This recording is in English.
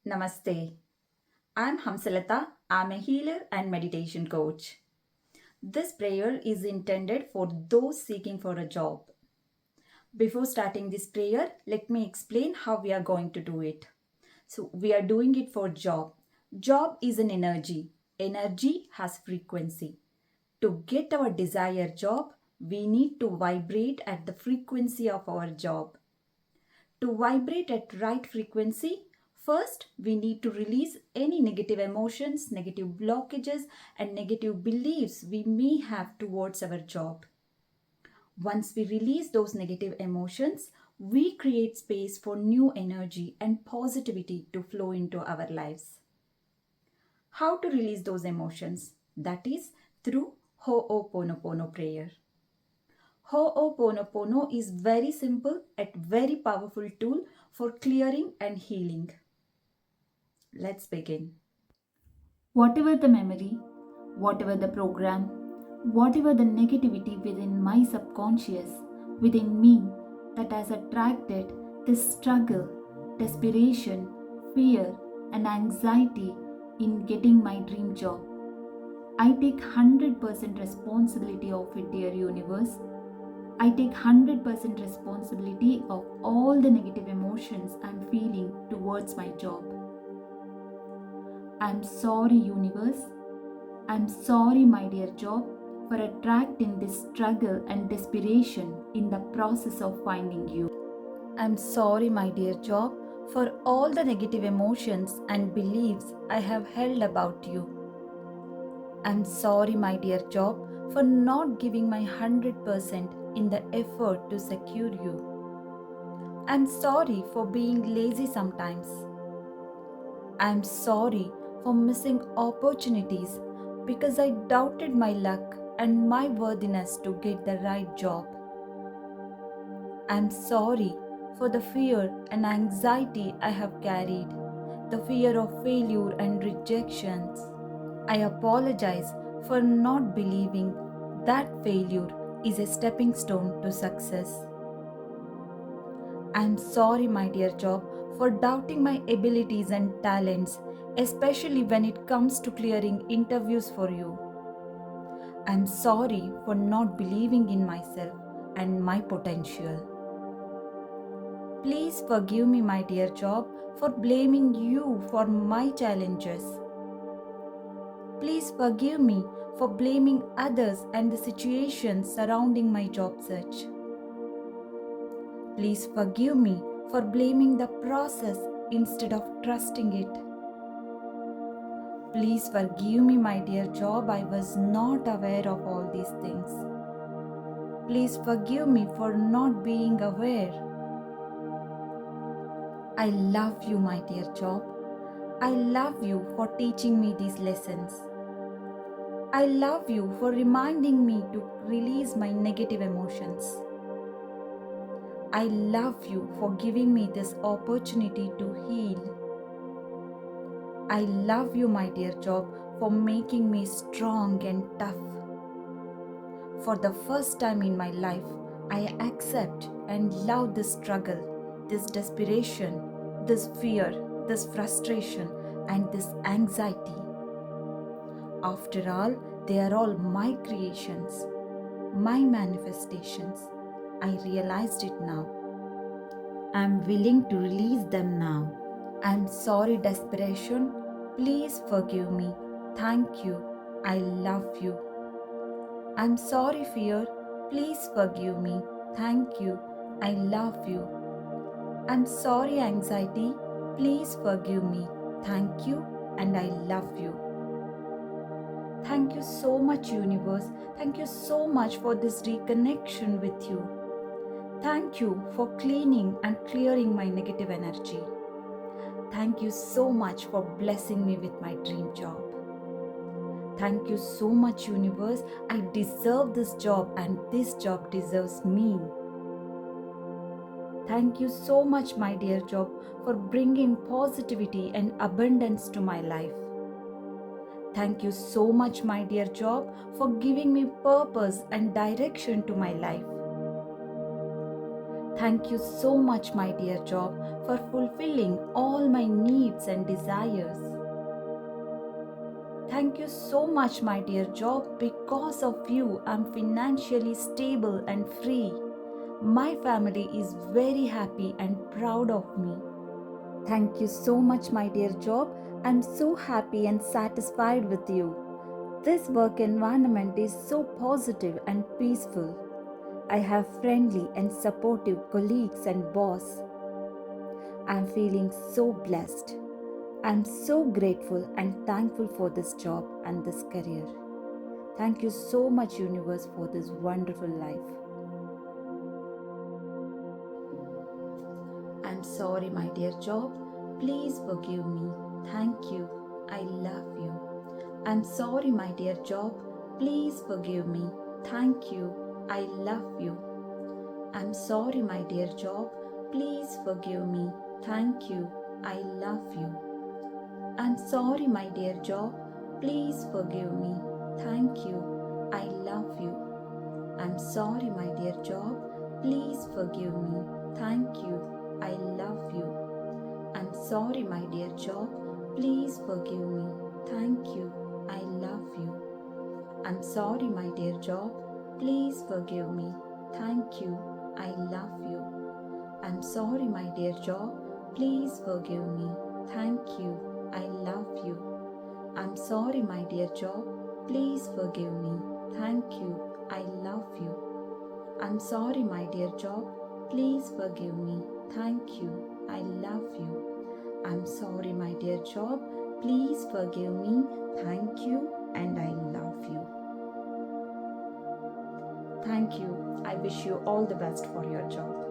Namaste. I'm Hamsalata. I'm a healer and meditation coach. This prayer is intended for those seeking for a job. Before starting this prayer, let me explain how we are going to do it. So, we are doing it for job. Job is an energy. Energy has frequency. To get our desired job, we need to vibrate at the frequency of our job. To vibrate at right frequency, first we need to release any negative emotions, negative blockages, and negative beliefs we may have towards our job. Once we release those negative emotions, we create space for new energy and positivity to flow into our lives. How to release those emotions? That is through Ho'oponopono prayer. Ho'oponopono is very simple yet very powerful tool for clearing and healing. Let's begin. Whatever the memory, whatever the program, whatever the negativity within my subconscious, within me that has attracted this struggle, desperation, fear, and anxiety in getting my dream job, I take 100% responsibility of it, dear universe. I take 100% responsibility of all the negative emotions I'm feeling towards my job. I'm sorry, universe. I'm sorry, my dear job, for attracting this struggle and desperation in the process of finding you. I'm sorry, my dear job, for all the negative emotions and beliefs I have held about you. I'm sorry, my dear job, for not giving my 100% in the effort to secure you. I'm sorry for being lazy sometimes. I'm sorry for missing opportunities because I doubted my luck and my worthiness to get the right job. I'm sorry for the fear and anxiety I have carried, the fear of failure and rejections. I apologize for not believing that failure is a stepping stone to success. I'm sorry, my dear job, for doubting my abilities and talents, especially when it comes to clearing interviews for you. I'm sorry for not believing in myself and my potential. Please forgive me, my dear job, for blaming you for my challenges. Please forgive me for blaming others and the situations surrounding my job search. Please forgive me for blaming the process instead of trusting it. Please forgive me, my dear job, I was not aware of all these things. Please forgive me for not being aware. I love you, my dear job. I love you for teaching me these lessons. I love you for reminding me to release my negative emotions. I love you for giving me this opportunity to heal. I love you, my dear job, for making me strong and tough. For the first time in my life, I accept and love this struggle, this desperation, this fear, this frustration, and this anxiety. After all, they are all my creations, my manifestations. I realized it now. I'm willing to release them now. I'm sorry, desperation. Please forgive me. Thank you. I love you. I'm sorry, fear. Please forgive me. Thank you. I love you. I'm sorry, anxiety. Please forgive me. Thank you. And I love you. Thank you so much, universe. Thank you so much for this reconnection with you. Thank you for cleaning and clearing my negative energy. Thank you so much for blessing me with my dream job. Thank you so much, universe. I deserve this job and this job deserves me. Thank you so much, my dear job, for bringing positivity and abundance to my life. Thank you so much, my dear job, for giving me purpose and direction to my life. Thank you so much, my dear job, for fulfilling all my needs and desires. Thank you so much, my dear job. Because of you, I'm financially stable and free. My family is very happy and proud of me. Thank you so much, my dear job. I'm so happy and satisfied with you. This work environment is so positive and peaceful. I have friendly and supportive colleagues and boss. I'm feeling so blessed. I'm so grateful and thankful for this job and this career. Thank you so much, universe, for this wonderful life. I'm sorry, my dear job. Please forgive me. Thank you. I love you. I'm sorry, my dear job. Please forgive me. Thank you. I love you. I'm sorry, my dear job. Please forgive me. Thank you. I love you. I'm sorry, my dear job. Please forgive me. Thank you. I love you. I'm sorry, my dear job. Please forgive me. Thank you. I love you. I'm sorry, my dear job. Please forgive me. Thank you. I love you. I'm sorry, my dear job. Please forgive me. Thank you. I love you. I'm sorry, my dear job. Please forgive me. Thank you. I love you. I'm sorry, my dear job. Please forgive me. Thank you. I love you. I'm sorry, my dear job. Please forgive me. Thank you. I love you. I'm sorry, my dear job. Please forgive me. Thank you. And I love you. Thank you. I wish you all the best for your job.